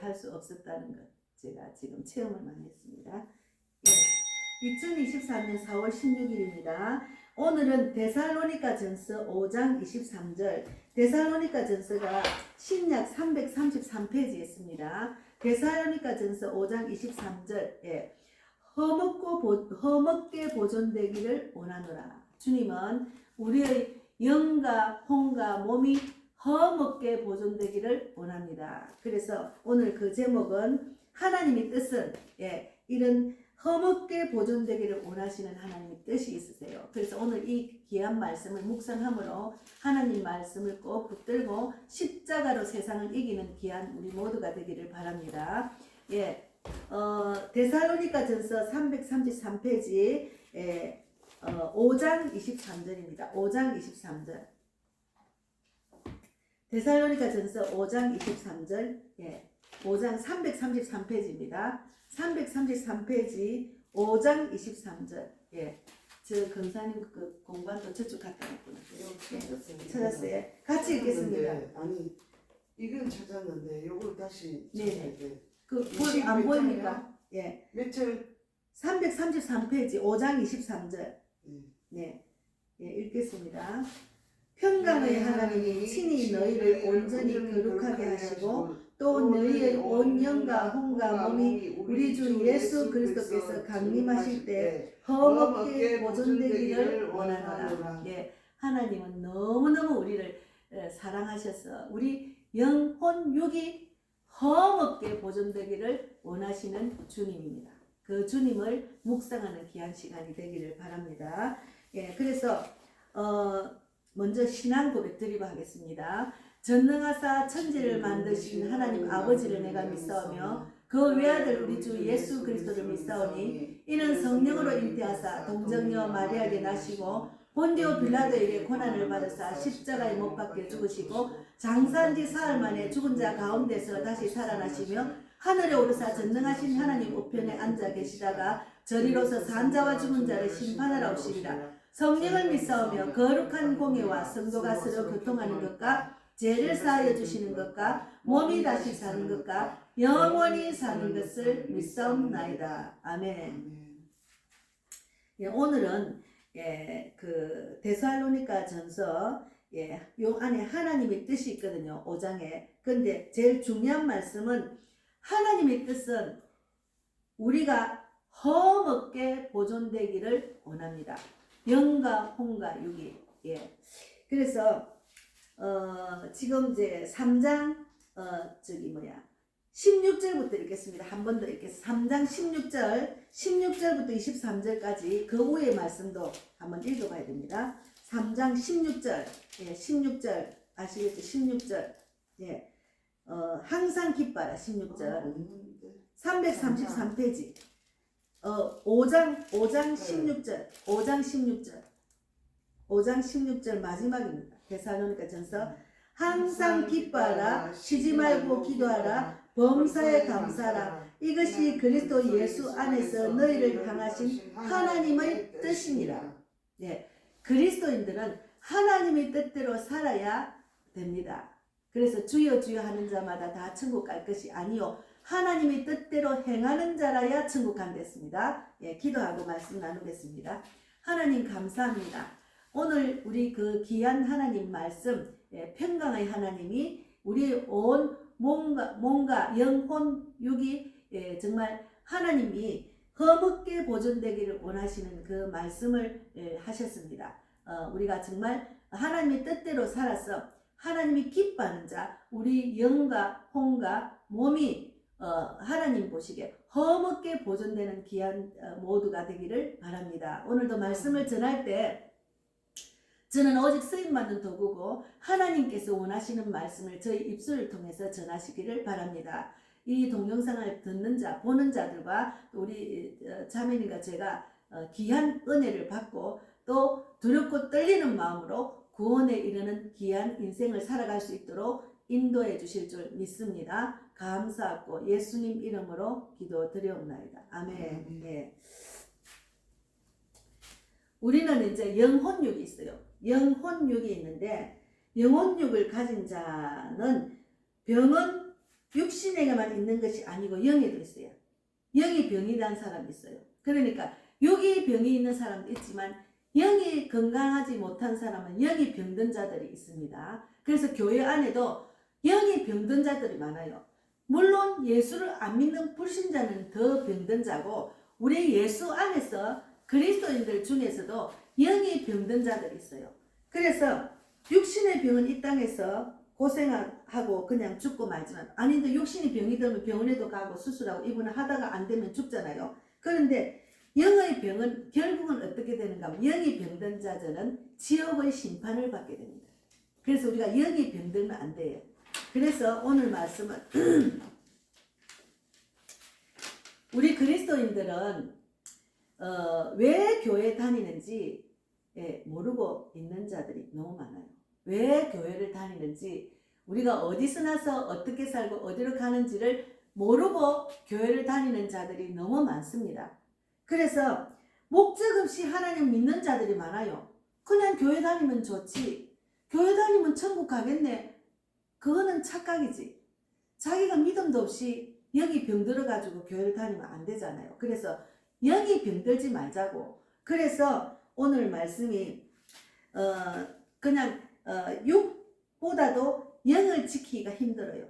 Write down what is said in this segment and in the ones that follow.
할 수 없었다는 것 제가 지금 체험을 많이 했습니다. 예, 2024년 4월 16일입니다. 오늘은 데살로니가전서 5장 23절, 데살로니가전서가 신약 333페이지에 있습니다. 데살로니가전서 5장 23절, 허먹게 보존되기를 원하노라. 주님은 우리의 영과 혼과 몸이 허먹게 보존되기를 원합니다. 그래서 오늘 그 제목은 하나님의 뜻은 이런 허먹게 보존되기를 원하시는 하나님의 뜻이 있으세요. 그래서 오늘 이 귀한 말씀을 묵상함으로 하나님 말씀을 꼭 붙들고 십자가로 세상을 이기는 귀한 우리 모두가 되기를 바랍니다. 데살로니가전서 333페이지 5장 23절입니다. 5장 23절. 데살로니가전서 5장 23절. 5장 333페이지입니다. 333페이지 5장 23절. 저 검사님 그 공간도 저쪽 갖다 놨구나. 찾았어요. 같이 읽겠습니다. 아니 이건 찾았는데 요걸 다시 찾아야 돼. 안 보입니까? 몇 절? 333페이지 5장 23절. 읽겠습니다. 평강의 하나님이 친히 너희를 온전히 거룩하게 하시고 또 너희의 온 영과 혼과 몸이 우리 주 예수 그리스도께서 강림하실 때 허먹게 보존되기를 원하노라. 하나님은 너무너무 우리를 사랑하셔서 우리 영혼 육이 허먹게 보존되기를 원하시는 주님입니다. 그 주님을 묵상하는 귀한 시간이 되기를 바랍니다. 그래서 먼저 신앙 고백 드리고 하겠습니다. 전능하사 천지를 만드신 하나님 아버지를 내가 믿사오며 그 외아들 우리 주 예수 그리스도를 믿사오니 이는 성령으로 잉태하사 동정녀 마리아에게 나시고 본디오 빌라도에게 고난을 받으사 십자가에 못 박혀 죽으시고 장사한 지 사흘 만에 죽은 자 가운데서 다시 살아나시며 하늘에 오르사 전능하신 하나님 우편에 앉아 계시다가 저리로서 산 자와 죽은 자를 심판하러 오시리라. 성령을 믿사오며 거룩한 공예와 성도가 서로 교통하는 것과 죄를 사하여 주시는 것과 몸이 다시 사는 것과 영원히 사는 것을 믿사옵나이다. 아멘. 오늘은 그 데살로니가 전서 요 안에 하나님의 뜻이 있거든요. 5장에. 근데 제일 중요한 말씀은 하나님의 뜻은 우리가 허먹게 보존되기를 원합니다. 영과 혼과 육이. 그래서 지금 이제 3장 16절부터 읽겠습니다. 한 번 더 읽겠습니다. 3장 16절부터 23절까지 그 후의 말씀도 한번 읽어봐야 됩니다. 3장 16절, 16절 아시겠죠? 16절. 항상 기뻐라. 16절. 333페이지. 5장 16절. 5장 16절 마지막입니다. 데살로니가 전서 항상 기뻐하라. 쉬지 말고 기도하라. 범사에 감사하라. 이것이 그리스도 예수 안에서 너희를 향하신 하나님의 뜻이니라. 그리스도인들은 하나님의 뜻대로 살아야 됩니다. 그래서 주여 주여 하는 자마다 다 천국 갈 것이 아니요 하나님의 뜻대로 행하는 자라야 천국 간댔습니다. 기도하고 말씀 나누겠습니다. 하나님 감사합니다. 오늘 우리 그 귀한 하나님 말씀, 평강의 하나님이 우리의 온 몸과 영혼 육이 정말 하나님이 허먹게 보존되기를 원하시는 그 말씀을 하셨습니다. 우리가 정말 하나님의 뜻대로 살아서 하나님이 기뻐하는 자, 우리 영과 혼과 몸이 하나님 보시기에 허먹게 보존되는 귀한 모두가 되기를 바랍니다. 오늘도 말씀을 전할 때 저는 오직 쓰임받는 도구고 하나님께서 원하시는 말씀을 저희 입술을 통해서 전하시기를 바랍니다. 이 동영상을 듣는 자, 보는 자들과 우리 자매님과 제가 귀한 은혜를 받고 또 두렵고 떨리는 마음으로 구원에 이르는 귀한 인생을 살아갈 수 있도록 인도해 주실 줄 믿습니다. 감사하고 예수님 이름으로 기도드리옵나이다. 아멘. 우리는 이제 영혼육이 있어요. 영혼육이 있는데 영혼육을 가진 자는 병은 육신에게만 있는 것이 아니고 영에도 있어요. 영이 병이 난 사람이 있어요. 그러니까 육이 병이 있는 사람도 있지만 영이 건강하지 못한 사람은 영이 병든 자들이 있습니다. 그래서 교회 안에도 영이 병든 자들이 많아요. 물론 예수를 안 믿는 불신자는 더 병든 자고 우리 예수 안에서 그리스도인들 중에서도 영이 병든 자들이 있어요. 그래서 육신의 병은 이 땅에서 고생하고 그냥 죽고 말지만 아닌데 육신이 병이 들면 병원에도 가고 수술하고 입원을 하다가 안 되면 죽잖아요. 그런데 영의 병은 결국은 어떻게 되는가 하면 영이 병든 자들은 지옥의 심판을 받게 됩니다. 그래서 우리가 영이 병들면 안 돼요. 그래서 오늘 말씀은 우리 그리스도인들은 왜 교회 다니는지 모르고 있는 자들이 너무 많아요. 왜 교회를 다니는지 우리가 어디서 나서 어떻게 살고 어디로 가는지를 모르고 교회를 다니는 자들이 너무 많습니다. 그래서 목적 없이 하나님 믿는 자들이 많아요. 그냥 교회 다니면 좋지. 교회 다니면 천국 가겠네. 그거는 착각이지. 자기가 믿음도 없이 영이 병들어가지고 교회를 다니면 안 되잖아요. 그래서 영이 병들지 말자고. 그래서 오늘 말씀이 그냥 육보다도 영을 지키기가 힘들어요.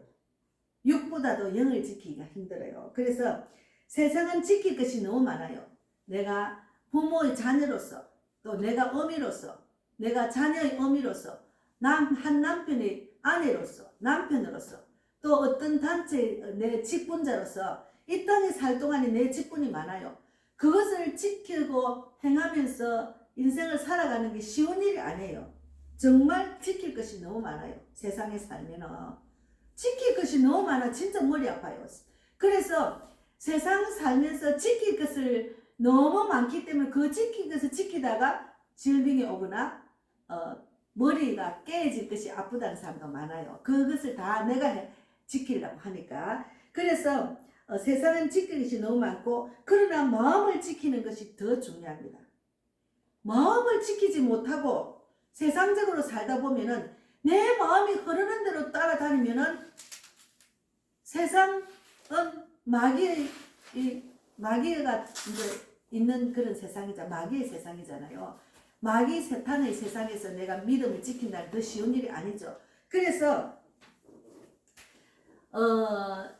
육보다도 영을 지키기가 힘들어요. 그래서 세상은 지킬 것이 너무 많아요. 내가 부모의 자녀로서 또 내가 어미로서 내가 자녀의 어미로서 한 남편의 아내로서 남편으로서 또 어떤 단체 내 직분자로서 이 땅에 살 동안에 내 직분이 많아요. 그것을 지키고 행하면서 인생을 살아가는 게 쉬운 일이 아니에요. 정말 지킬 것이 너무 많아요. 세상에 살면은 지킬 것이 너무 많아. 진짜 머리 아파요. 그래서 세상 살면서 지킬 것을 너무 많기 때문에 그 지킬 것을 지키다가 질병이 오거나 머리가 깨질 것이 아프다는 사람도 많아요. 그것을 다 내가 지키려고 하니까. 그래서 세상은 지킬 것이 너무 많고 그러나 마음을 지키는 것이 더 중요합니다. 마음을 지키지 못하고 세상적으로 살다 보면은 내 마음이 흐르는 대로 따라다니면은 세상은 마귀가 이제 있는 그런 세상이자 마귀의 세상이잖아요. 마귀 사탄의 세상에서 내가 믿음을 지킨다는 더 쉬운 일이 아니죠. 그래서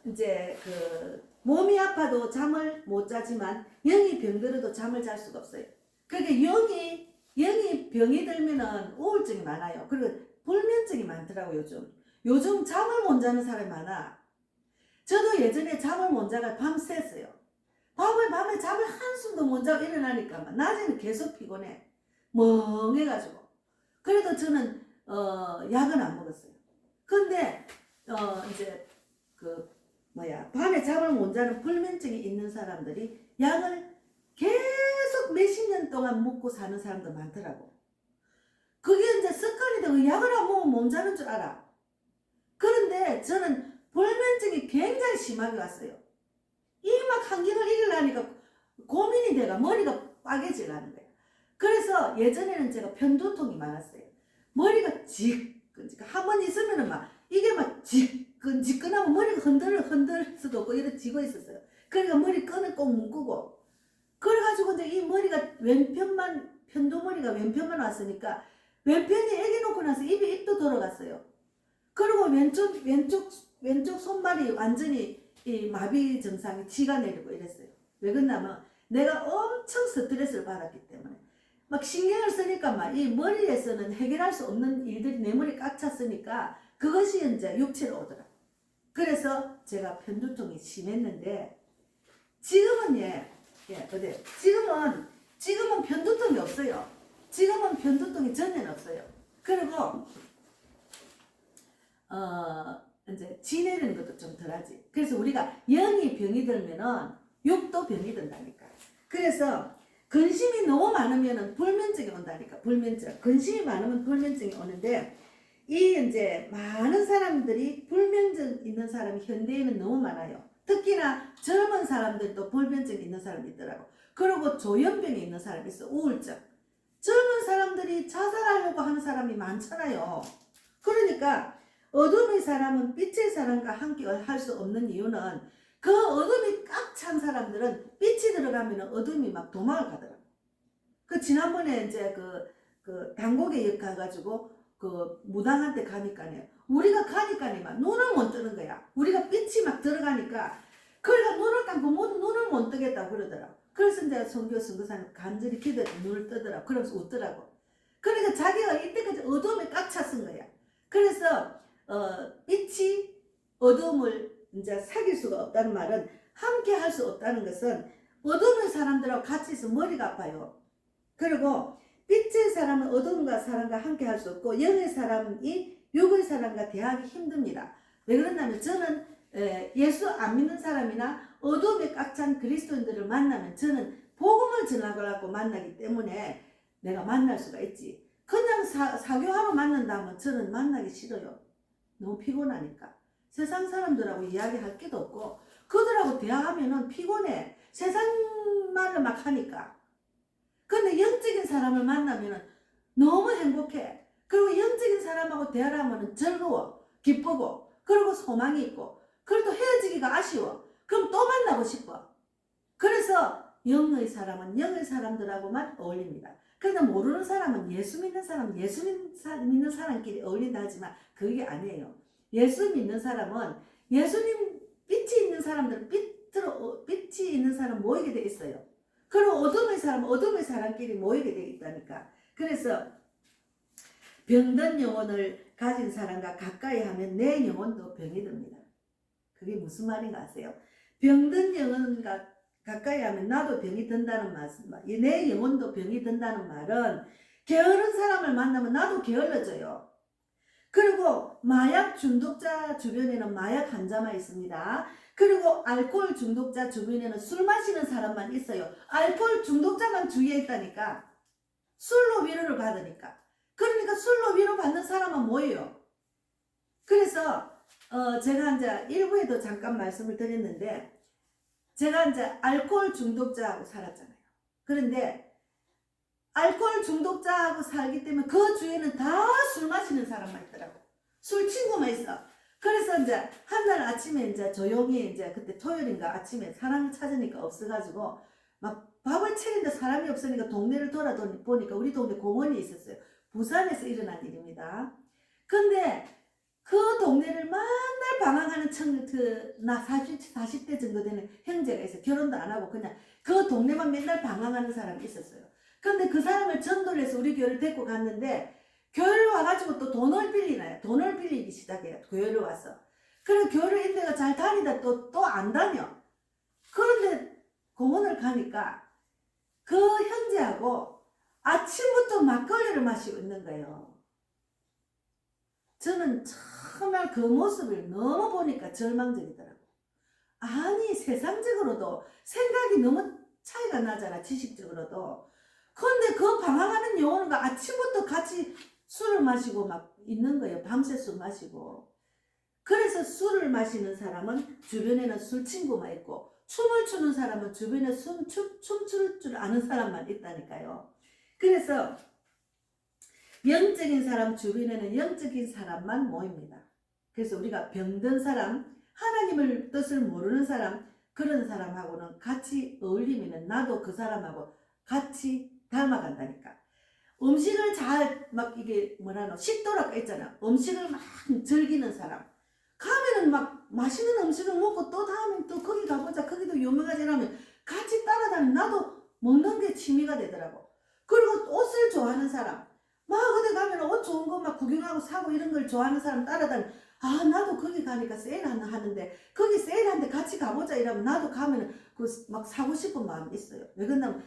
이제 몸이 아파도 잠을 못 자지만 영이 병들어도 잠을 잘 수가 없어요. 그러니까 영이 병이 들면은 우울증이 많아요. 그리고 불면증이 많더라고요. 요즘 잠을 못 자는 사람이 많아. 저도 예전에 잠을 못 자가 밤샜어요. 밤에 잠을 한숨도 못 자고 일어나니까 낮에는 계속 피곤해. 멍해가지고. 그래도 저는 약은 안 먹었어요. 근데 이제 밤에 잠을 못 자는 불면증이 있는 사람들이 약을 계속 몇십 년 동안 먹고 사는 사람도 많더라고. 그게 이제 습관이 되고 약을 안 먹으면 못 자는 줄 알아. 그런데 저는 불면증이 굉장히 심하게 왔어요. 이 막 한경을 이기려니까 고민이 돼가 머리가 빠개지려는 거예요. 그래서 예전에는 제가 편두통이 많았어요. 머리가 지끈지끈 한번 있으면은 이게 지끈지끈하면 머리가 흔들 수도 없고 이렇게 지고 있었어요. 그러니까 머리끈을 꼭 묶고 그래가지고 이제 이 머리가 편두머리가 왼편만 왔으니까 왼편이 애기 놓고 나서 입도 돌아갔어요. 그리고 왼쪽 손발이 완전히 이 마비 증상이 지가 내리고 이랬어요. 왜 그러냐면 내가 엄청 스트레스를 받았기 때문에 막 신경을 쓰니까 이 머리에서는 해결할 수 없는 일들이 내 머리에 꽉 찼으니까 그것이 이제 육체로 오더라. 그래서 제가 편두통이 심했는데 지금은 지금은 편두통이 없어요. 지금은 편두통이 전혀 없어요. 그리고 이제 지내는 것도 좀 덜하지. 그래서 우리가 영이 병이 들면은 육도 병이 든다니까. 그래서 근심이 너무 많으면은 불면증이 온다니까. 근심이 많으면 불면증이 오는데 이제 많은 사람들이 불면증 있는 사람이 현대에는 너무 많아요. 특히나 젊은 사람들도 불면증 있는 사람이 있더라고. 그리고 조현병이 있는 사람이 있어. 우울증. 젊은 사람들이 자살하려고 하는 사람이 많잖아요. 그러니까 어둠의 사람은 빛의 사람과 함께 할 수 없는 이유는 그 어둠이 꽉 찬 사람들은 빛이 들어가면 어둠이 막 도망을 가더라고. 그 지난번에 이제 그 당곡에 가가지고 그 무당한테 가니까네 우리가 가니까네 막 눈을 못 뜨는 거야. 우리가 빛이 막 들어가니까 그러니까 눈을 감고 눈을 못 뜨겠다고 그러더라고. 그래서 이제 선교사님 간절히 기도해서 눈을 뜨더라고. 그러면서 웃더라고. 그러니까 자기가 이때까지 어둠에 꽉 찼은 거야. 그래서 빛이 어둠을 이제 사귈 수가 없다는 말은 함께 할 수 없다는 것은 어둠의 사람들하고 같이 있어 머리가 아파요. 그리고 빛의 사람은 어둠과 사람과 함께 할 수 없고 영의 사람이 육의 사람과 대하기 힘듭니다. 왜 그러냐면 저는 예수 안 믿는 사람이나 어둠에 꽉 찬 그리스도인들을 만나면 저는 복음을 전하려고 만나기 때문에 내가 만날 수가 있지. 그냥 사교하러 만난다면 저는 만나기 싫어요. 너무 피곤하니까. 세상 사람들하고 이야기할 게도 없고 그들하고 대화하면은 피곤해. 세상 말을 막 하니까. 근데 영적인 사람을 만나면은 너무 행복해. 그리고 영적인 사람하고 대화를 하면은 즐거워, 기쁘고, 그리고 소망이 있고, 그래도 헤어지기가 아쉬워. 그럼 또 만나고 싶어. 그래서 영의 사람은 영의 사람들하고만 어울립니다. 그러나 모르는 사람은 예수 믿는 믿는 사람끼리 어울린다 하지만 그게 아니에요. 예수 믿는 사람은 예수님 빛이 있는 사람들은 빛이 있는 사람 모이게 돼 있어요. 그리고 어둠의 사람은 어둠의 사람끼리 모이게 돼 있다니까. 그래서 병든 영혼을 가진 사람과 가까이 하면 내 영혼도 병이 듭니다. 그게 무슨 말인가 아세요? 병든 영혼과 가까이 하면 나도 병이 든다는 말씀, 내 영혼도 병이 든다는 말은 게으른 사람을 만나면 나도 게을러져요. 그리고 마약 중독자 주변에는 마약 환자만 있습니다. 그리고 알코올 중독자 주변에는 술 마시는 사람만 있어요. 알코올 중독자만 주위에 있다니까. 술로 위로를 받으니까. 그러니까 술로 위로받는 사람은 뭐예요? 그래서 제가 이제 일부에도 잠깐 말씀을 드렸는데 제가 이제 알코올 중독자하고 살았잖아요. 그런데 알코올 중독자하고 살기 때문에 그 주위에는 다 술 마시는 사람만 있더라고. 술 친구만 있어. 그래서 이제 한날 아침에 이제 조용히 이제 그때 토요일인가 아침에 사람을 찾으니까 없어가지고 막 밥을 차리는데 사람이 없으니까 동네를 돌아보니까 우리 동네 공원이 있었어요. 부산에서 일어난 일입니다. 근데 그 동네를 맨날 방황하는 40대 정도 되는 형제가 있어요. 결혼도 안 하고 그냥 그 동네만 맨날 방황하는 사람이 있었어요. 근데 그 사람을 전도를 해서 우리 교회를 데리고 갔는데 교회를 와가지고 또 돈을 빌리나요? 돈을 빌리기 시작해요. 교회를 와서. 그리고 교회를 인데가 잘 다니다 또 안 다녀. 그런데 공원을 가니까 그 형제하고 아침부터 막걸리를 마시고 있는 거예요. 저는 정말 그 모습을 너무 보니까 절망적이더라고. 아니 세상적으로도 생각이 너무 차이가 나잖아. 지식적으로도. 그런데 그 방황하는 영혼과 아침부터 같이 술을 마시고 막 있는 거예요. 밤새 술 마시고. 그래서 술을 마시는 사람은 주변에는 술 친구만 있고 춤을 추는 사람은 주변에 춤출 줄 아는 사람만 있다니까요. 그래서 영적인 사람 주변에는 영적인 사람만 모입니다. 그래서 우리가 병든 사람, 하나님을 뜻을 모르는 사람, 그런 사람하고는 같이 어울리면 나도 그 사람하고 같이 닮아간다니까. 음식을 잘 막 이게 뭐라노 식도락 있잖아. 음식을 막 즐기는 사람. 가면은 막 맛있는 음식을 먹고 또 다음에 또 거기 가보자. 거기도 유명하지 라면 같이 따라다니면 나도 먹는 게 취미가 되더라고. 그리고 옷을 좋아하는 사람. 막 어디 가면 옷 좋은 거 막 구경하고 사고 이런 걸 좋아하는 사람 따라다니. 아 나도 거기 가니까 세일 하는데 거기 세일하는데 같이 가보자 이러면 나도 가면은 그 막 사고 싶은 마음이 있어요. 왜 그러냐면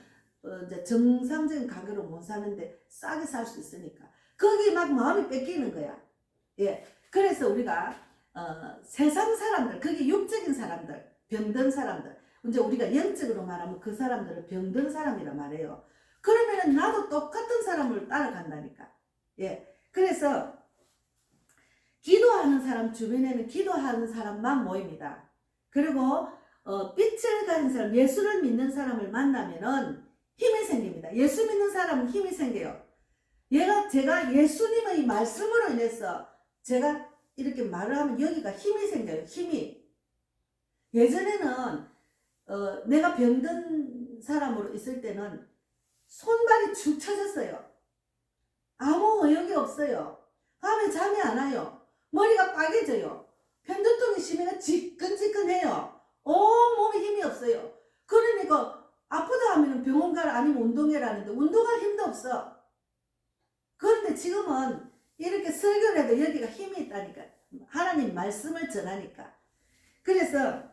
이제 정상적인 가격으로 못 사는데 싸게 살 수 있으니까 거기 막 마음이 뺏기는 거야. 예, 그래서 우리가 세상 사람들, 그게 육적인 사람들, 병든 사람들, 이제 우리가 영적으로 말하면 그 사람들을 병든 사람이라 말해요. 그러면은 나도 똑같은 사람을 따라간다니까. 예, 그래서 기도하는 사람 주변에는 기도하는 사람만 모입니다. 그리고 빛을 가진 사람, 예수를 믿는 사람을 만나면은 힘이 생깁니다. 예수 믿는 사람은 힘이 생겨요. 제가 예수님의 말씀으로 인해서 제가 이렇게 말을 하면 여기가 힘이 생겨요. 힘이. 예전에는 내가 병든 사람으로 있을 때는 손발이 축 처졌어요. 아무 의욕이 없어요. 밤에 잠이 안 와요. 머리가 빨개져요. 편두통이 심해가 지끈지끈해요. 온몸에 힘이 없어요. 그러니까 아프다 하면 병원 가라 아니면 운동해라는데 운동할 힘도 없어. 그런데 지금은 이렇게 설교를 해도 여기가 힘이 있다니까. 하나님 말씀을 전하니까. 그래서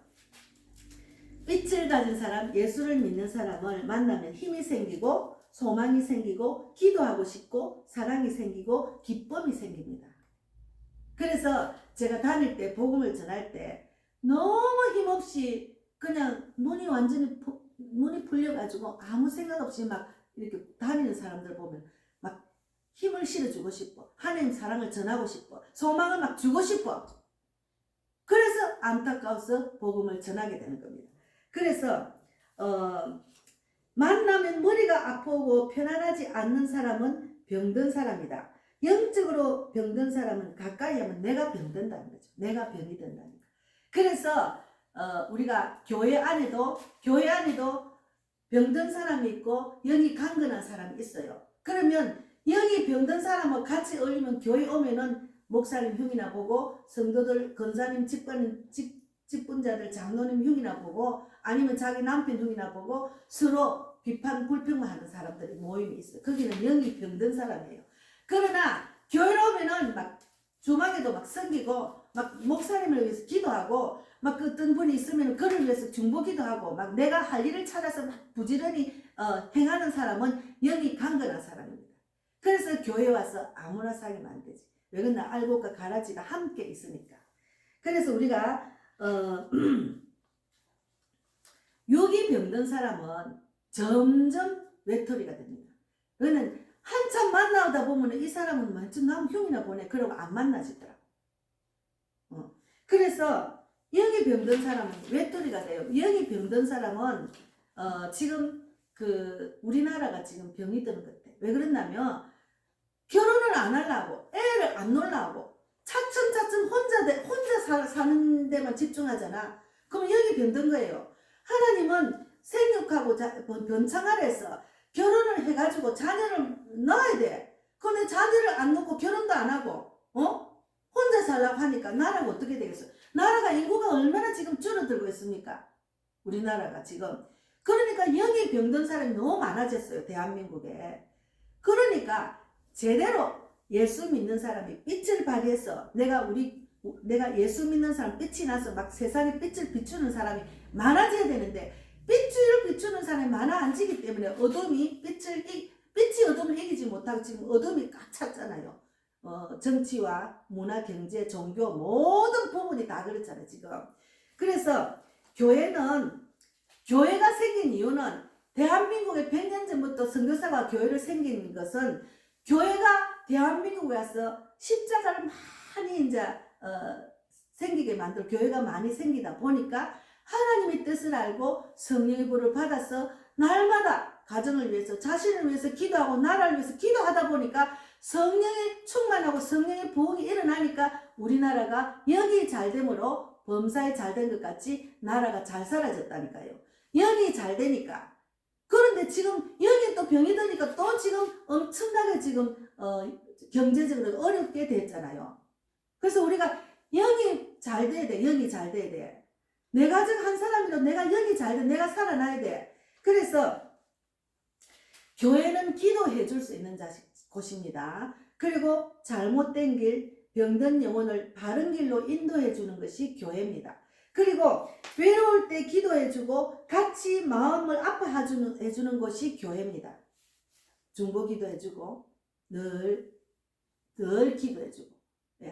빛을 가진 사람, 예수를 믿는 사람을 만나면 힘이 생기고 소망이 생기고 기도하고 싶고 사랑이 생기고 기쁨이 생깁니다. 그래서 제가 다닐 때 복음을 전할 때 너무 힘없이 그냥 눈이 풀려가지고 아무 생각 없이 막 이렇게 다니는 사람들 보면 막 힘을 실어주고 싶어. 하나님 사랑을 전하고 싶어. 소망을 막 주고 싶어. 그래서 안타까워서 복음을 전하게 되는 겁니다. 그래서 만나면 머리가 아프고 편안하지 않는 사람은 병든 사람이다. 영적으로 병든 사람은 가까이 하면 내가 병든다는 거죠. 내가 병이 된다니까. 그래서 우리가 교회 안에도 병든 사람이 있고 영이 강건한 사람이 있어요. 그러면 영이 병든 사람하고 같이 어울리면 교회 오면은 목사님 흉이나 보고 성도들 권사님 직분자들 장로님 흉이나 보고 아니면 자기 남편 흉이나 보고 서로 비판 불평만 하는 사람들이 모임이 있어요. 거기는 영이 병든 사람이에요. 그러나 교회로 오면은 막 주막에도 막 섬기고 막 목사님을 위해서 기도하고 막 어떤 분이 있으면 그를 위해서 중보기도 하고 막 내가 할 일을 찾아서 막 부지런히 행하는 사람은 영이 강건한 사람입니다. 그래서 교회 와서 아무나 사귀면 안 되지. 왜 그러나 알곡과 가라지가 함께 있으니까. 그래서 우리가 육이 병든 사람은 점점 외톨이가 됩니다. 그는 한참 만나다 보면 이 사람은 완전 남 흉이나 보네. 그러고 안 만나지더라. 그래서 영이 병든 사람은 외톨이가 돼요. 영이 병든 사람은 지금 우리나라가 지금 병이 드는 것 같아. 왜 그랬냐면 결혼을 안 하려고 애를 안 놓으려고 차츰차츰 혼자 사는 데만 집중하잖아. 그럼 영이 병든 거예요. 하나님은 생육하고 번창하래서 결혼을 해가지고 자녀를 낳아야 돼. 근데 자녀를 안 낳고 결혼도 안 하고 혼자 살라고 하니까 나라가 어떻게 되겠어? 나라가 인구가 얼마나 지금 줄어들고 있습니까? 우리나라가 지금. 그러니까 영이 병든 사람이 너무 많아졌어요. 대한민국에. 그러니까 제대로 예수 믿는 사람이 빛을 발휘해서 내가 예수 믿는 사람 빛이 나서 막 세상에 빛을 비추는 사람이 많아져야 되는데 빛을 비추는 사람이 많아지기 때문에 빛이 어둠을 이기지 못하고 지금 어둠이 꽉 찼잖아요. 정치와 문화, 경제, 종교 모든 부분이 다 그렇잖아요 지금. 그래서 교회가 생긴 이유는 대한민국에 100년 전부터 선교사가 교회를 생긴 것은 교회가 대한민국에 와서 십자가를 많이 이제 생기게 만들고 교회가 많이 생기다 보니까 하나님의 뜻을 알고 성령의 불을 받아서 날마다 가정을 위해서 자신을 위해서 기도하고 나라를 위해서 기도하다 보니까 성령이 충만하고 성령의 부흥이 일어나니까 우리나라가 영이 잘됨으로 범사에 잘된 것 같이 나라가 잘 살아졌다니까요. 영이 잘 되니까. 그런데 지금 영이 또 병이 드니까 또 지금 엄청나게 지금 경제적으로 어렵게 됐잖아요. 그래서 우리가 영이 잘 돼야 돼. 영이 잘 돼야 돼. 내 가정 한 사람이라도 내가 영이 잘 돼. 내가 살아나야 돼. 그래서 교회는 기도해 줄 수 있는 곳입니다. 그리고 잘못된 길, 병든 영혼을 바른 길로 인도해 주는 것이 교회입니다. 그리고 외로울 때 기도해 주고 같이 마음을 아파해 주는 것이 교회입니다. 중보 기도해 주고 늘 기도해 주고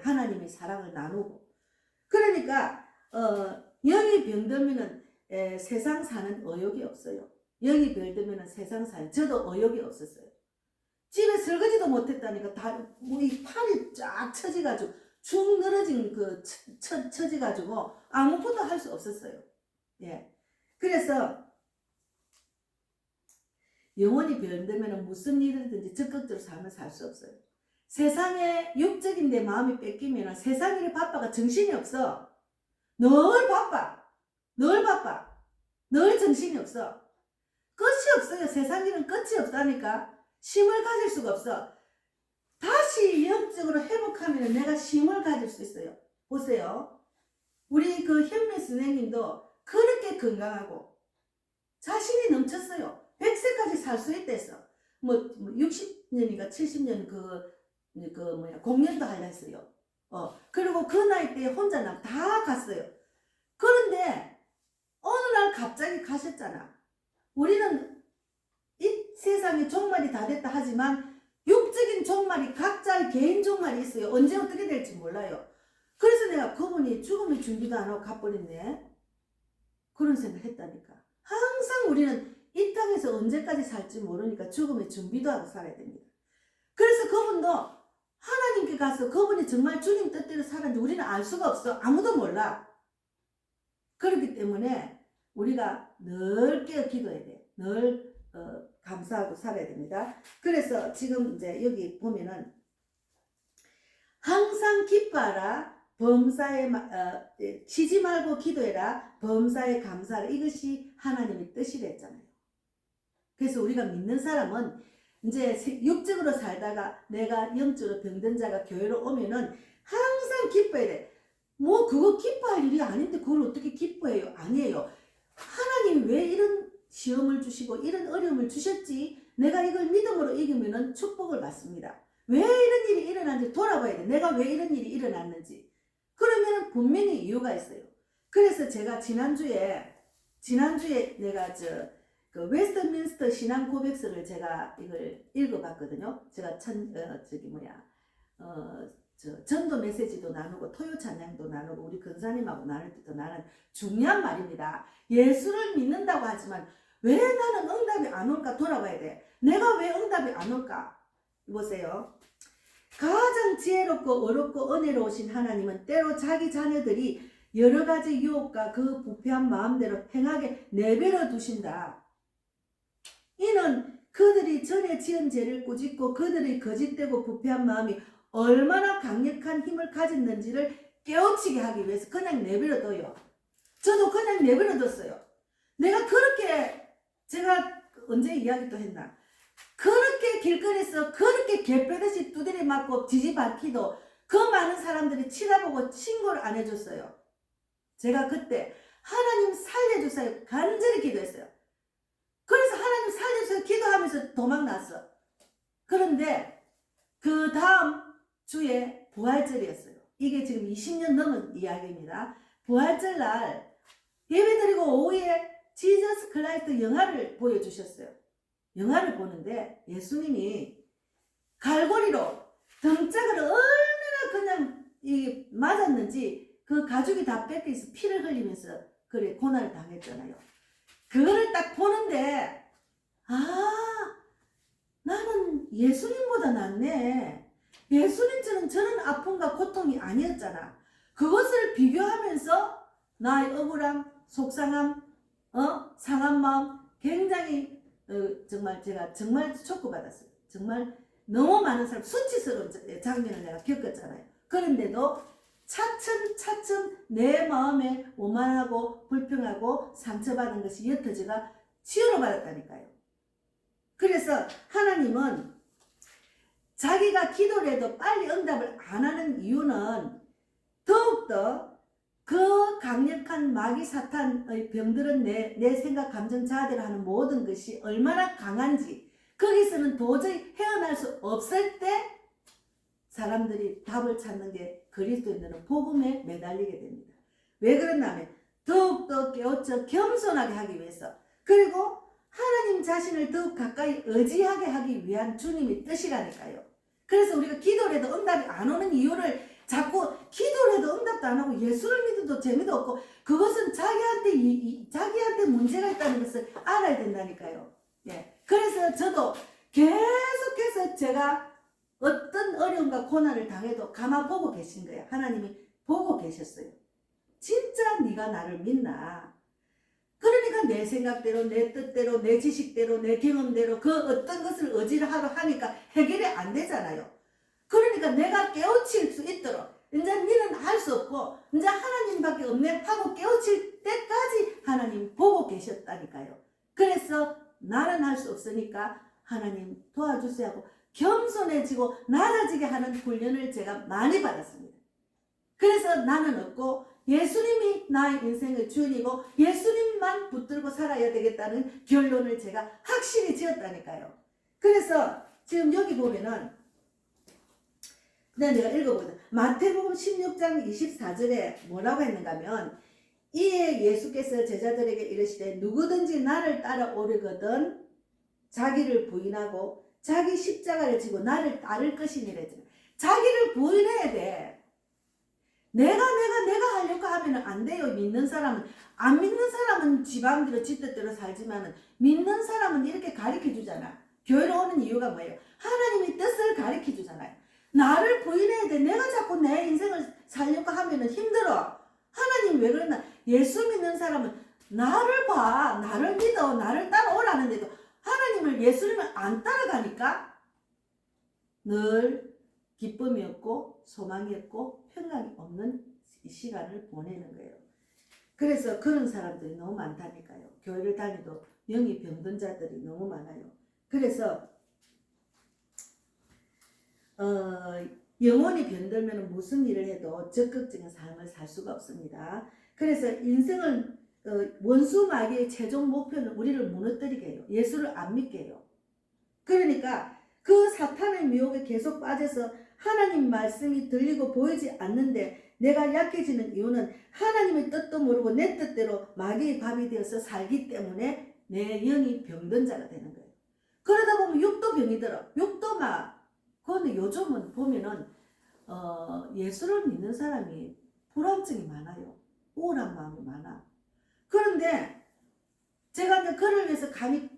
하나님의 사랑을 나누고. 그러니까 영이 병들면은 세상 사는 의욕이 없어요. 영이 병들면은 세상 사는, 저도 의욕이 없었어요. 집에 설거지도 못했다니까 이 팔이 쫙 처지가지고 축 늘어진 처지가지고 아무것도 할 수 없었어요. 예. 그래서 영혼이 병들면은 무슨 일이든지 적극적으로 삶을 살 수 없어요. 세상에 육적인 내 마음이 뺏기면 세상 일에 바빠가 정신이 없어. 늘 바빠. 늘 바빠. 늘 정신이 없어. 끝이 없어요. 세상 일은 끝이 없다니까. 쉼을 가질 수가 없어. 다시 영적으로 회복하면 내가 쉼을 가질 수 있어요. 보세요. 우리 그 현미 선생님도 그렇게 건강하고 자신이 넘쳤어요. 100세까지 살 수 있댔어. 뭐 60년인가 70년 공연도 하려 했어요. 그리고 그 나이 때 혼자 다 갔어요. 그런데 어느 날 갑자기 가셨잖아. 우리는 이 세상에 종말이 다 됐다 하지만 육적인 종말이 각자의 개인 종말이 있어요. 언제 어떻게 될지 몰라요. 그래서 내가 그분이 죽음의 준비도 안 하고 가버렸네. 그런 생각을 했다니까. 항상 우리는 이 땅에서 언제까지 살지 모르니까 죽음의 준비도 하고 살아야 됩니다. 그래서 그분도 하나님께 가서 그분이 정말 주님 뜻대로 살았는지 우리는 알 수가 없어. 아무도 몰라. 그렇기 때문에 우리가 늘 깨어 기도해야 돼. 늘 감사하고 살아야 됩니다. 그래서 지금 이제 여기 보면은 항상 기뻐하라. 범사에 쉬지 말고 기도해라. 범사에 감사하라. 이것이 하나님의 뜻이라 했잖아요. 그래서 우리가 믿는 사람은 이제 육적으로 살다가 내가 영적으로 병든 자가 교회로 오면은 항상 기뻐해야 돼. 뭐 그거 기뻐할 일이 아닌데 그걸 어떻게 기뻐해요? 아니에요. 하나님이 왜 이런 시험을 주시고 이런 어려움을 주셨지? 내가 이걸 믿음으로 이기면은 축복을 받습니다. 왜 이런 일이 일어났는지 돌아봐야 돼. 내가 왜 이런 일이 일어났는지. 그러면 분명히 이유가 있어요. 그래서 제가 지난주에 내가 그 웨스트민스터 신앙 고백서를 제가 이걸 읽어봤거든요. 제가 전도 메시지도 나누고 토요 찬양도 나누고 우리 근사님하고 나눌 때도 나는 중요한 말입니다. 예수를 믿는다고 하지만 왜 나는 응답이 안 올까 돌아봐야 돼. 내가 왜 응답이 안 올까? 보세요. 가장 지혜롭고 어렵고 은혜로우신 하나님은 때로 자기 자녀들이 여러 가지 유혹과 그 부패한 마음대로 행하게 내버려 두신다. 이는 그들이 전에 지은 죄를 꾸짖고 그들의 거짓되고 부패한 마음이 얼마나 강력한 힘을 가졌는지를 깨우치게 하기 위해서 그냥 내버려둬요. 저도 그냥 내버려뒀어요. 내가 그렇게 제가 언제 이야기도 했나? 그렇게 길거리에서 그렇게 개패듯이 두드려 맞고 지지밟기도 그 많은 사람들이 치다보고 신고를 안 해줬어요. 제가 그때 하나님 살려주세요 간절히 기도했어요. 그래서 하나님 살려주세요 기도하면서 도망났어. 그런데 그 다음 주에 부활절이었어요. 이게 지금 20년 넘은 이야기입니다. 부활절 날 예배드리고 오후에 지저스 클라이스트 영화를 보여주셨어요. 영화를 보는데 예수님이 갈고리로 등짝을 얼마나 그냥 맞았는지 그 가죽이 다 뺏겨서 피를 흘리면서 그래 고난을 당했잖아요. 그거를 딱 보는데 나는 예수님보다 낫네. 예수님처럼 저런 아픔과 고통이 아니었잖아. 그것을 비교하면서 나의 억울함, 속상함, 상한 마음 굉장히 정말 제가 정말 쇼크받았어요. 정말 너무 많은 사람 수치스러운 장면을 내가 겪었잖아요. 그런데도 차츰 내 마음에 오만하고 불평하고 상처받은 것이 옅어져가 치유를 받았다니까요. 그래서 하나님은 자기가 기도를 해도 빨리 응답을 안 하는 이유는 더욱더 그 강력한 마귀 사탄의 병들은 내 생각 감정 자아대로 하는 모든 것이 얼마나 강한지 거기서는 도저히 헤어날 수 없을 때 사람들이 답을 찾는 게 그리스도인들은 복음에 매달리게 됩니다. 왜 그러냐면 더욱더 깨우쳐 겸손하게 하기 위해서 그리고 하나님 자신을 더욱 가까이 의지하게 하기 위한 주님의 뜻이라니까요. 그래서 우리가 기도를 해도 응답이 안 오는 이유를 자꾸 기도를 해도 응답도 안 하고 예수를 믿어도 재미도 없고 그것은 자기한테 문제가 있다는 것을 알아야 된다니까요. 예. 그래서 저도 계속해서 제가 어떤 어려움과 고난을 당해도 가만 보고 계신 거예요. 하나님이 보고 계셨어요. 진짜 네가 나를 믿나? 그러니까 내 생각대로 내 뜻대로 내 지식대로 내 경험대로 그 어떤 것을 의지를 하러 하니까 해결이 안 되잖아요. 그러니까 그러니까 내가 깨우칠 수 있도록 이제 니는 할 수 없고 이제 하나님밖에 없네 하고 깨우칠 때까지 하나님 보고 계셨다니까요. 그래서 나는 할 수 없으니까 하나님 도와주세요 하고 겸손해지고 낮아지게 하는 훈련을 제가 많이 받았습니다. 그래서 나는 없고 예수님이 나의 인생의 주인이고 예수님만 붙들고 살아야 되겠다는 결론을 제가 확실히 지었다니까요. 그래서 지금 여기 보면은 내가 읽어보자. 마태복음 16장 24절에 뭐라고 했는가 하면 이에 예수께서 제자들에게 이르시되 누구든지 나를 따라오려거든 자기를 부인하고 자기 십자가를 지고 나를 따를 것이니라. 자기를 부인해야 돼. 내가 하려고 하면 안 돼요. 믿는 사람은. 안 믿는 사람은 지 마음대로 지 뜻대로 살지만은 믿는 사람은 이렇게 가르쳐 주잖아. 교회로 오는 이유가 뭐예요? 하나님의 뜻을 가르쳐 주잖아요. 나를 부인해야 돼. 내가 자꾸 내 인생을 살려고 하면은 힘들어. 하나님 왜 그랬나? 예수 믿는 사람은 나를 봐. 나를 믿어. 나를 따라오라는데도 하나님을 예수님을 안 따라가니까 늘 기쁨이 없고 소망이 없고 평강이 없는 이 시간을 보내는 거예요. 그래서 그런 사람들이 너무 많다니까요. 교회를 다니도 영이 병든 자들이 너무 많아요. 그래서 영혼이 병들면 무슨 일을 해도 적극적인 삶을 살 수가 없습니다. 그래서 인생을 원수 마귀의 최종 목표는 우리를 무너뜨리게 해요. 예수를 안 믿게 해요. 그러니까 그 사탄의 미혹에 계속 빠져서 하나님 말씀이 들리고 보이지 않는데 내가 약해지는 이유는 하나님의 뜻도 모르고 내 뜻대로 마귀의 밥이 되어서 살기 때문에 내 영이 병든 자가 되는 거예요. 그러다 보면 육도 병이 들어. 육도 그런데 요즘은 보면은 예수를 믿는 사람이 불안증이 많아요. 우울한 마음이 많아. 그런데 제가 이제 그를 위해서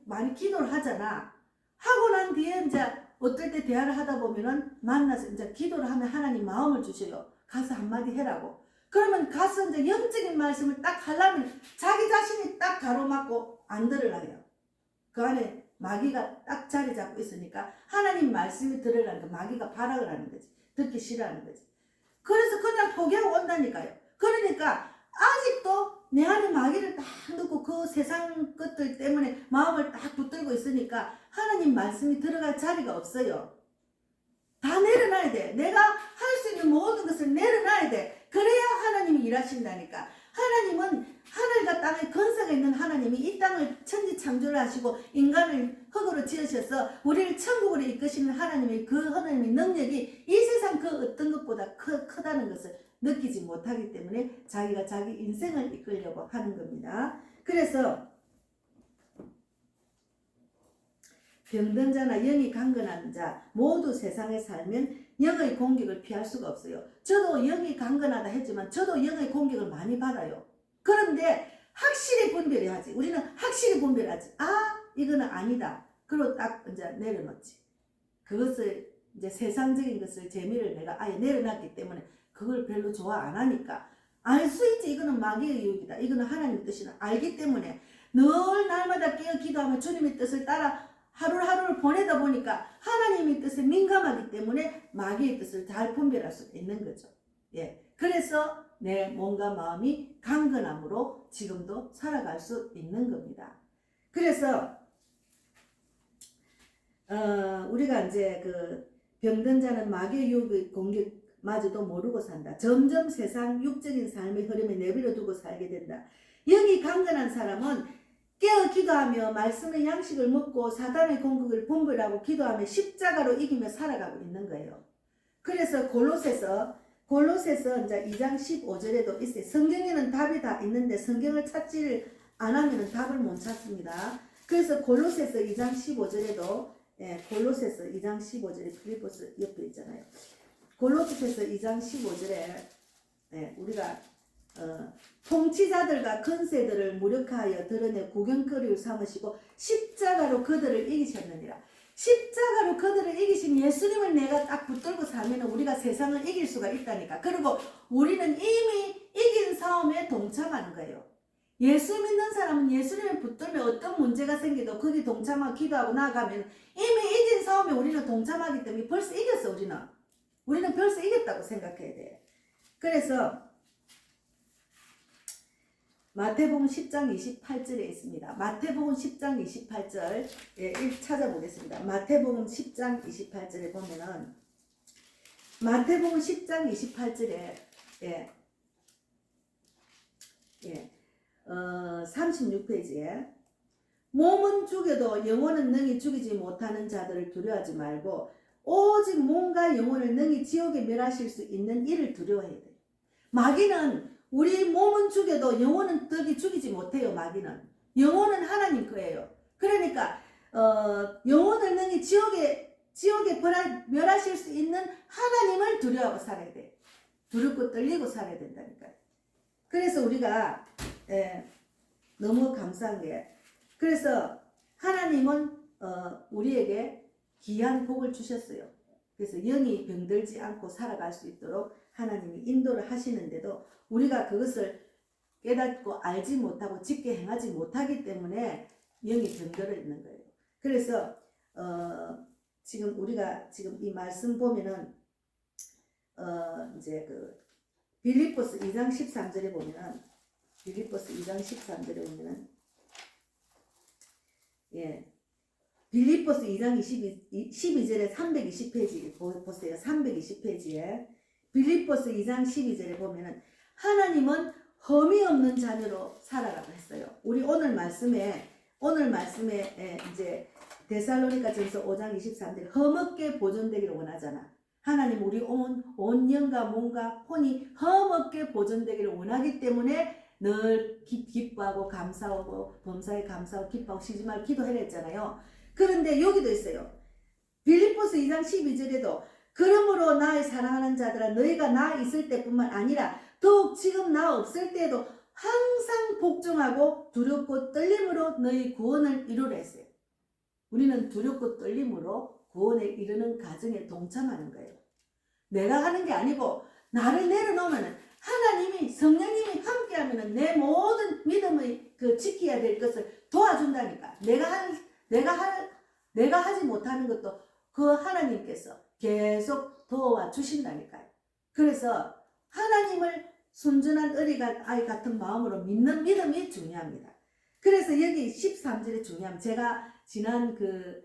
많이 기도를 하잖아. 하고 난 뒤에 이제 어떨 때 대화를 하다 보면은 만나서 이제 기도를 하면 하나님 마음을 주셔요. 가서 한마디 해라고. 그러면 가서 이제 영적인 말씀을 딱 하려면 자기 자신이 딱 가로막고 안 들으려요. 그 안에 마귀가 딱 자리 잡고 있으니까 하나님 말씀이 들으려니까 마귀가 발악을 하는 거지. 듣기 싫어하는 거지. 그래서 그냥 포기하고 온다니까요. 그러니까 아직도 내 안에 마귀를 딱 넣고 그 세상 것들 때문에 마음을 딱 붙들고 있으니까 하나님 말씀이 들어갈 자리가 없어요. 다 내려놔야 돼. 내가 할 수 있는 모든 것을 내려놔야 돼. 그래야 하나님이 일하신다니까. 하나님은 하늘과 땅에 건세가 있는 하나님이 이 땅을 천지 창조를 하시고 인간을 흙으로 지으셔서 우리를 천국으로 이끄시는 하나님의 그 하나님의 능력이 이 세상 그 어떤 것보다 크다는 것을 느끼지 못하기 때문에 자기가 자기 인생을 이끌려고 하는 겁니다. 그래서 병든 자나 영이 강건한 자 모두 세상에 살면 영의 공격을 피할 수가 없어요. 저도 영이 강건하다 했지만 저도 영의 공격을 많이 받아요. 그런데 확실히 분별해야지. 우리는 확실히 분별하지. 이거는 아니다. 그리고 딱 이제 내려놓지. 그것을 이제 세상적인 것을 재미를 내가 아예 내려놨기 때문에 그걸 별로 좋아 안 하니까 알 수 있지. 이거는 마귀의 유혹이다. 이거는 하나님의 뜻이다. 알기 때문에 늘 날마다 깨어 기도하며 주님의 뜻을 따라 하루하루를 보내다 보니까 하나님의 뜻에 민감하기 때문에 마귀의 뜻을 잘 분별할 수 있는 거죠. 예. 그래서 내 몸과 마음이 강건함으로 지금도 살아갈 수 있는 겁니다. 그래서 우리가 이제 그 병든 자는 마귀의 유혹의 공격마저도 모르고 산다. 점점 세상 육적인 삶의 흐름에 내버려 두고 살게 된다. 영이 강건한 사람은 깨어 기도하며 말씀의 양식을 먹고 사단의 공격을 분별하고 기도하며 십자가로 이기며 살아가고 있는 거예요. 그래서 골로새서 이제 2장 15절에도 있어요. 성경에는 답이 다 있는데 성경을 찾지를 안 하면 답을 못 찾습니다. 그래서 골로새서 2장 15절에도 골로새서 2장 15절에 필리포스 옆에 있잖아요. 골로새서 2장 15절에 우리가 통치자들과 권세들을 무력하여 드러내 구경거리를 삼으시고 십자가로 그들을 이기셨느니라. 십자가로 그들을 이기신 예수님을 내가 딱 붙들고 살면 우리가 세상을 이길 수가 있다니까. 그리고 우리는 이미 이긴 싸움에 동참하는 거예요. 예수 믿는 사람은 예수님을 붙들면 어떤 문제가 생기도 거기 동참하고 기도하고 나아가면 이미 이긴 싸움에 우리는 동참하기 때문에 벌써 이겼어. 우리는 우리는 벌써 이겼다고 생각해야 돼. 그래서 마태복음 10장 28절에 있습니다. 마태복음 10장 28절 찾아보겠습니다. 마태복음 10장 28절에 보면은 마태복음 10장 28절에 36페이지에 몸은 죽여도 영혼은 능히 죽이지 못하는 자들을 두려워하지 말고 오직 몸과 영혼을 능히 지옥에 멸하실 수 있는 이를 두려워해야 돼요. 마귀는 우리 몸은 죽여도 영혼은 떡이 죽이지 못해요. 마귀는 영혼은 하나님 거예요. 그러니까 영혼을 능히 지옥에 멸하실 수 있는 하나님을 두려워하고 살아야 돼. 두렵고 떨리고 살아야 된다니까요. 그래서 우리가 너무 감사한 게, 그래서 하나님은 우리에게 귀한 복을 주셨어요. 그래서 영이 병들지 않고 살아갈 수 있도록 하나님이 인도를 하시는데도 우리가 그것을 깨닫고 알지 못하고 쉽게 행하지 못하기 때문에 영이 병들어 있는 거예요. 그래서 지금 우리가 지금 이 말씀 보면은 이제 그 빌립보스 2장 13절에 보면은 빌립보스 2장 13절에 보면은 빌립보스 2장 12절에 320페이지 보세요. 320페이지에 빌립보스 2장 12절에 보면은 하나님은 흠이 없는 자녀로 살아라고 했어요. 우리 오늘 말씀에 이제 데살로니가전서 5장 23절 흠없게 보존되기를 원하잖아. 하나님 우리 온 영과 몸과 혼이 흠없게 보존되기를 원하기 때문에 늘 기뻐하고 감사하고 범사에 감사하고 기뻐하고 쉬지 말고 기도해라 했잖아요. 그런데 여기도 있어요. 빌립보스 2장 12절에도 그러므로 나의 사랑하는 자들아 너희가 나 있을 때뿐만 아니라 더욱 지금 나 없을 때에도 항상 복종하고 두렵고 떨림으로 너희 구원을 이루라 했어요. 우리는 두렵고 떨림으로 구원에 이르는 과정에 동참하는 거예요. 내가 하는 게 아니고 나를 내려놓으면 하나님이 성령님이 함께하면 내 모든 믿음의 그 지켜야 될 것을 도와준다니까. 내가 하지 못하는 것도 그 하나님께서 계속 도와주신다니까요. 그래서 하나님을 순전한 아이 같은 마음으로 믿는 믿음이 중요합니다. 그래서 여기 13절이 중요합니다. 제가 지난 그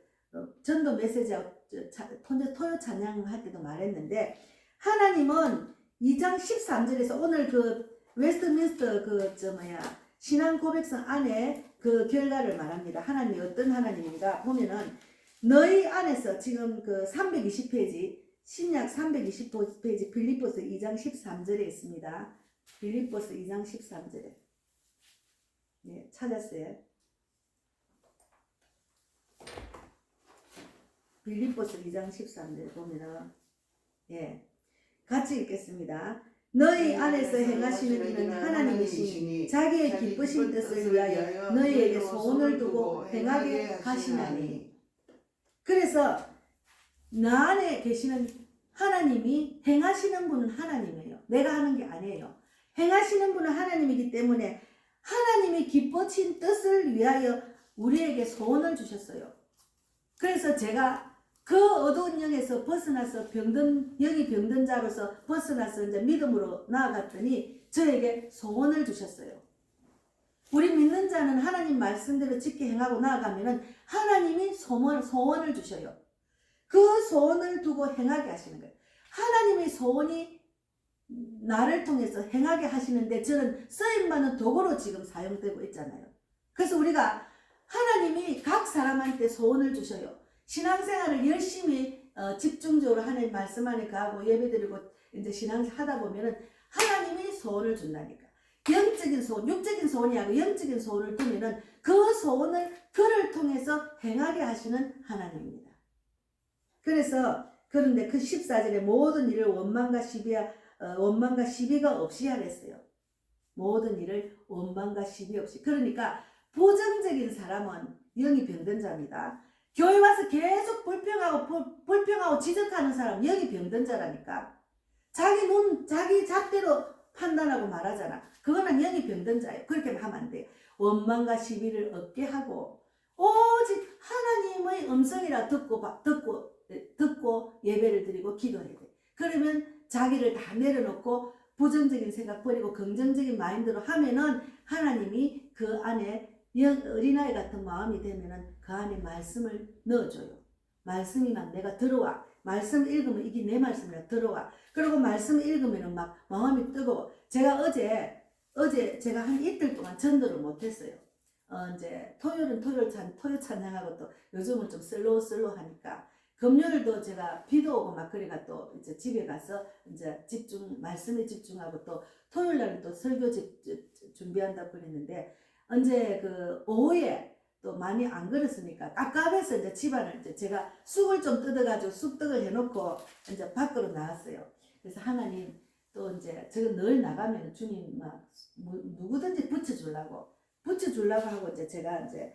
전도 메시지하고 토요 찬양할 때도 말했는데 하나님은 2장 13절에서 오늘 그 웨스트민스터 신앙 고백성 안에 그 결과를 말합니다. 하나님이 어떤 하나님인가 보면은 너희 안에서 지금 그 320페이지 신약 320페이지 빌립보스 2장 13절에 있습니다. 빌립보스 2장 13절에 찾았어요. 빌립보스 2장 13절에 보면은 같이 읽겠습니다. 너희 안에서 행하시는 일은 하나님이시니 자기의 기쁘신 뜻을 위하여 너희에게 소원을 두고 행하게 하시나니. 그래서 나 안에 계시는 하나님이 행하시는 분은 하나님이에요. 내가 하는 게 아니에요. 행하시는 분은 하나님이기 때문에 하나님이 기쁘신 뜻을 위하여 우리에게 소원을 주셨어요. 그래서 제가 그 어두운 영에서 벗어나서 영이 병든 자로서 벗어나서 이제 믿음으로 나아갔더니 저에게 소원을 주셨어요. 우리 믿는 자는 하나님 말씀대로 지켜 행하고 나아가면은 하나님이 소원을 주셔요. 그 소원을 두고 행하게 하시는 거예요. 하나님의 소원이 나를 통해서 행하게 하시는데 저는 쓰임받는 도구로 지금 사용되고 있잖아요. 그래서 우리가 하나님이 각 사람한테 소원을 주셔요. 신앙생활을 열심히 집중적으로 하나님 말씀 안에 가고 예배드리고 이제 신앙생활 하다 보면은 하나님이 소원을 준다니까. 영적인 소원, 육적인 소원이 아니고 영적인 소원을 두면은 그 소원을 그를 통해서 행하게 하시는 하나님입니다. 그런데 그 14절에 모든 일을 원망과 시비가 없이 하랬어요. 모든 일을 원망과 시비 없이. 그러니까 부정적인 사람은 영이 병든 자입니다. 교회 와서 계속 불평하고 지적하는 사람 영이 병든 자라니까. 자기 잣대로 판단하고 말하잖아. 그거는 영이 병든 자예요. 그렇게 하면 안 돼요. 원망과 시비를 없게 하고 오직 하나님의 음성이라 듣고 예배를 드리고 기도해야 돼. 그러면 자기를 다 내려놓고 부정적인 생각 버리고 긍정적인 마인드로 하면은 하나님이 그 안에 어린아이 같은 마음이 되면은 그 안에 말씀을 넣어줘요. 말씀이 막 내가 들어와. 말씀 읽으면 이게 내 말씀이라 들어와. 그리고 말씀 읽으면은 막 마음이 뜨거워. 제가 어제 제가 한 이틀 동안 전도를 못했어요. 이제 토요일은 토요 찬양하고 또 요즘은 좀 슬로우 하니까 금요일도 제가 비도 오고 막 그래가 또 이제 집에 가서 이제 말씀에 집중하고 또 토요일 날은 또 설교 준비한다고 그랬는데 이제 그 오후에 또 많이 안 그랬으니까 깝깝해서 이제 집안을 이제 제가 쑥을 좀 뜯어가지고 쑥떡을 해놓고 이제 밖으로 나왔어요. 그래서 하나님 또 이제 제가 늘 나가면 주님 막 누구든지 붙여주려고 하고 이제 제가 이제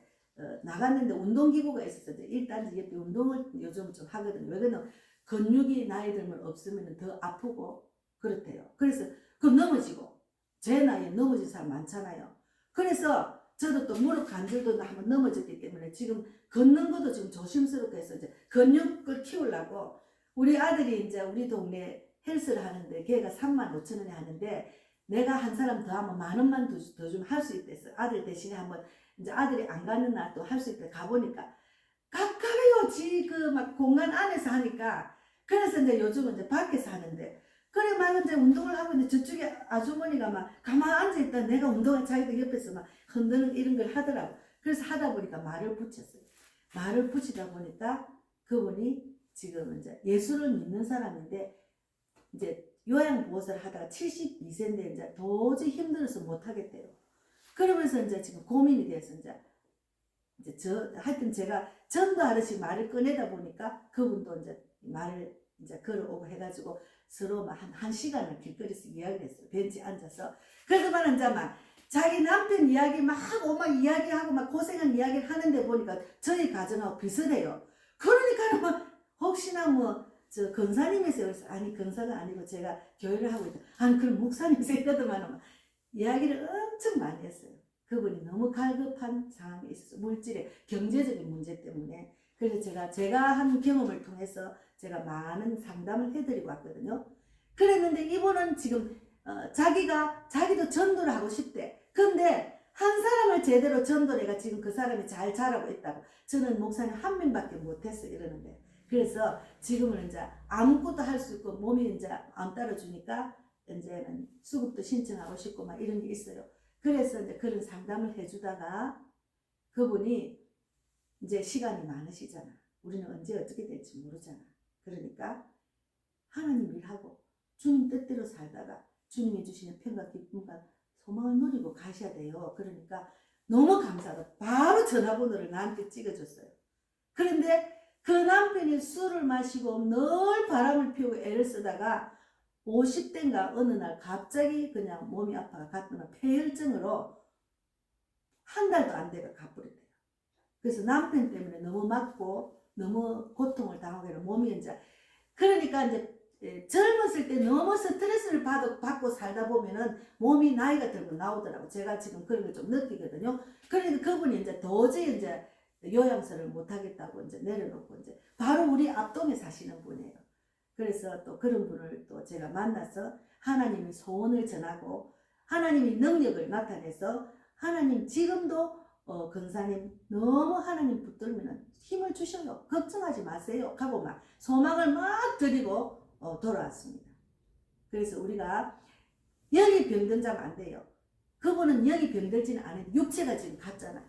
나갔는데 운동기구가 있었어요. 이제 1단지 옆에 운동을 요즘 좀 하거든요. 왜냐면 근육이 나이 들면 없으면 더 아프고 그렇대요. 그래서 그 넘어지고 제 나이에 넘어진 사람 많잖아요. 그래서 저도 또 무릎 관절도 한번 넘어졌기 때문에 지금 걷는 것도 지금 조심스럽게 해서 이제 근육을 키우려고 우리 아들이 이제 우리 동네 헬스를 하는데 걔가 35,000원에 하는데 내가 한 사람 더 하면 10,000원만 더 좀 할 수 있댔어. 아들 대신에 한번 이제 아들이 안 가는 날 또 할 수 있대. 가보니까 가까워요. 지금 막 공간 안에서 하니까. 그래서 이제 요즘은 이제 밖에서 하는데 그래 막 이제 운동을 하고 있는데 저쪽에 아주머니가 막 가만히 앉아있다 내가 운동을 자기도 옆에서 막 흔드는 이런 걸 하더라고. 그래서 하다 보니까 말을 붙였어요. 말을 붙이다 보니까 그분이 지금 이제 예수를 믿는 사람인데 이제 요양보호사를 하다가 72세인데 이제 도저히 힘들어서 못 하겠대요. 그러면서 이제 지금 고민이 돼서 이제 하여튼 제가 전도하듯이 말을 꺼내다 보니까 그분도 이제 말을 이제 걸어오고 해가지고 서로 한 시간을 길거리에서 이야기를 했어요. 벤치에 앉아서. 그래서 말은 이제 막 자기 남편 이야기 막 하고 막 이야기하고 막 고생한 이야기를 하는데 보니까 저희 가정하고 비슷해요. 그러니까 뭐 혹시나 뭐 저 권사님이세요? 그래서 아니 권사가 아니고 제가 교회를 하고 있다. 아니 그럼 목사님이세요? 이러더만 이야기를 엄청 많이 했어요. 그분이 너무 갈급한 상황에 있어서 물질의 경제적인 문제 때문에. 그래서 제가 한 경험을 통해서 제가 많은 상담을 해드리고 왔거든요. 그랬는데 이분은 지금 자기도 전도를 하고 싶대. 근데 한 사람을 제대로 전도를 해가 지금 그 사람이 잘 자라고 있다고. 저는 목사님 한 명밖에 못했어 이러는데. 그래서 지금은 이제 아무것도 할 수 있고 몸이 이제 안 따라주니까 이제는 수급도 신청하고 싶고 막 이런 게 있어요. 그래서 이제 그런 상담을 해주다가 그분이 이제 시간이 많으시잖아. 우리는 언제 어떻게 될지 모르잖아. 그러니까 하나님 일하고 주님 뜻대로 살다가 주님이 주시는 평과 기쁨과 소망을 누리고 가셔야 돼요. 그러니까 너무 감사하다. 바로 전화번호를 나한테 찍어줬어요. 그런데 그 남편이 술을 마시고 늘 바람을 피우고 애를 쓰다가 50대인가 어느 날 갑자기 그냥 몸이 아파가 갔더니 폐혈증으로 한 달도 안 돼가 가버렸대요. 그래서 남편 때문에 너무 맞고 너무 고통을 당하고 몸이 이제 그러니까 이제 젊었을 때 너무 스트레스를 받고 살다 보면은 몸이 나이가 들면 나오더라고. 제가 지금 그런 걸 좀 느끼거든요. 그러니까 그분이 이제 도저히 이제 요양서를 못 하겠다고 이제 내려놓고 이제 바로 우리 앞동에 사시는 분이에요. 그래서 또 그런 분을 또 제가 만나서 하나님의 소원을 전하고 하나님의 능력을 나타내서 하나님 지금도 권사님 너무 하나님 붙들면 힘을 주셔요. 걱정하지 마세요. 하고 막 소망을 막 드리고 돌아왔습니다. 그래서 우리가 영이 병든자면 안 돼요. 그분은 영이 병들지는 않은데 육체가 지금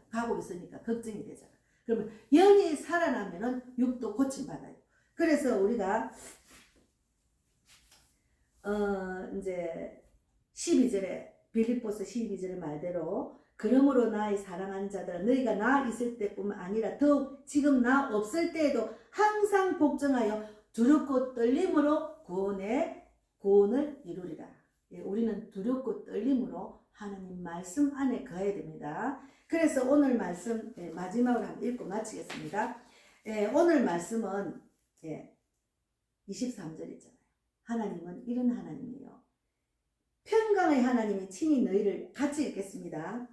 가고 있으니까 걱정이 되잖아. 그러면 영이 살아나면은 육도 고침받아요. 그래서 우리가 이제 12절에 빌립보서 12절의 말대로 그러므로 나의 사랑하는 자들아 너희가 나 있을 때뿐만 아니라 더욱 지금 나 없을 때에도 항상 복종하여 두렵고 떨림으로 구원을 이루리라. 예, 우리는 두렵고 떨림으로 하나님 말씀 안에 거해야 됩니다. 그래서 오늘 말씀 마지막으로 한번 읽고 마치겠습니다. 오늘 말씀은 23절 있잖아요. 하나님은 이런 하나님이에요. 평강의 하나님이 친히 너희를 같이 읽겠습니다.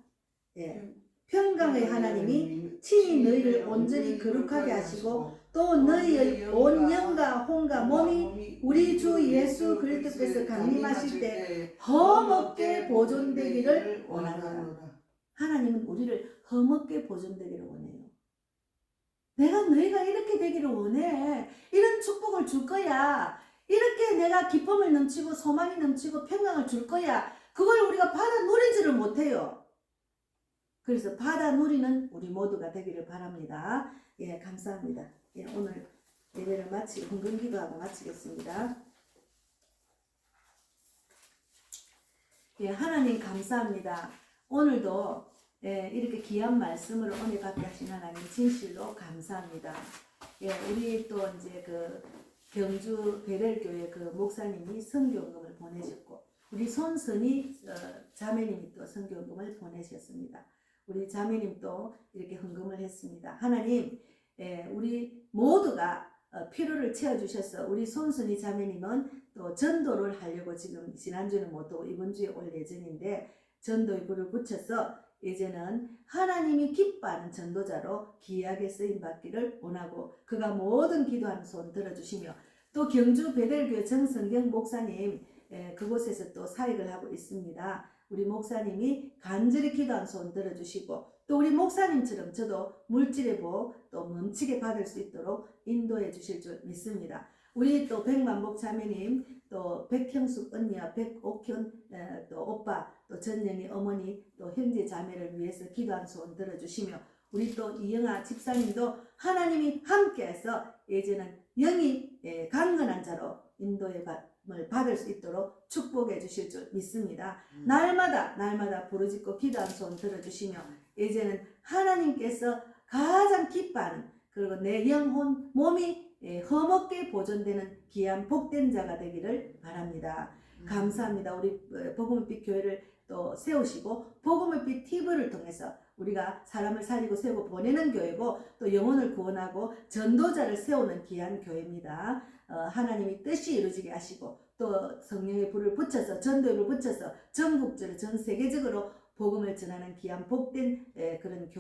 평강의 하나님이 친히 너희를 온전히 거룩하게 하시고 또 너희의 온 영과 혼과 몸이 우리 주 예수 그리스도께서 강림하실 때 험없게 보존되기를 원하노라. 하나님은 우리를 험없게 보존되기를 원해요. 내가 너희가 이렇게 되기를 원해. 이런 축복을 줄 거야. 이렇게 내가 기쁨을 넘치고 소망이 넘치고 평강을 줄 거야. 그걸 우리가 받아 누리지를 못해요. 그래서 받아 누리는 우리 모두가 되기를 바랍니다. 예, 감사합니다. 예, 오늘 예배를 마치고 헌금기도하고 마치겠습니다. 예, 하나님 감사합니다. 오늘도 이렇게 귀한 말씀으로 은혜 받게 하신 하나님 진실로 감사합니다. 예, 우리 또 이제 그 경주 베델교회 그 목사님이 선교금을 보내셨고 우리 손선이 자매님이 또 선교금을 보내셨습니다. 우리 자매님도 이렇게 헌금을 했습니다. 하나님, 우리 모두가 필요를 채워주셔서 우리 손선이 자매님은 또 전도를 하려고 지금 지난주는 못하고 이번 주에 올 예정인데 전도의 불을 붙여서 이제는 하나님이 기뻐하는 전도자로 귀하게 쓰임받기를 원하고 그가 모든 기도하는 손 들어주시며 또 경주 베델교회 정성경 목사님 그곳에서 또 사역을 하고 있습니다. 우리 목사님이 간절히 기도하는 손 들어주시고 또 우리 목사님처럼 저도 물질의 복 또 멈추게 받을 수 있도록 인도해 주실 줄 믿습니다. 우리 또 백만복 자매님 또 백형숙 언니와 백옥현 또 오빠 또 전영희 어머니 또 형제 자매를 위해서 기도한 손 들어주시며 우리 또 이영아 집사님도 하나님이 함께해서 이제는 영이 강건한 자로 인도의 을 받을 수 있도록 축복해 주실 줄 믿습니다. 날마다 부르짖고 기도한 손 들어주시며 이제는 하나님께서 가장 기뻐하는 그리고 내 영혼 몸이 험없게 보존되는 귀한 복된 자가 되기를 바랍니다. 감사합니다. 우리 복음의 빛 교회를 또 세우시고 복음의 빛 TV를 통해서 우리가 사람을 살리고 세우고 보내는 교회고 또 영혼을 구원하고 전도자를 세우는 귀한 교회입니다. 하나님이 뜻이 이루어지게 하시고 또 성령의 불을 붙여서 전도의 불을 붙여서 전국적으로 전 세계적으로 복음을 전하는 귀한 복된 그런 교회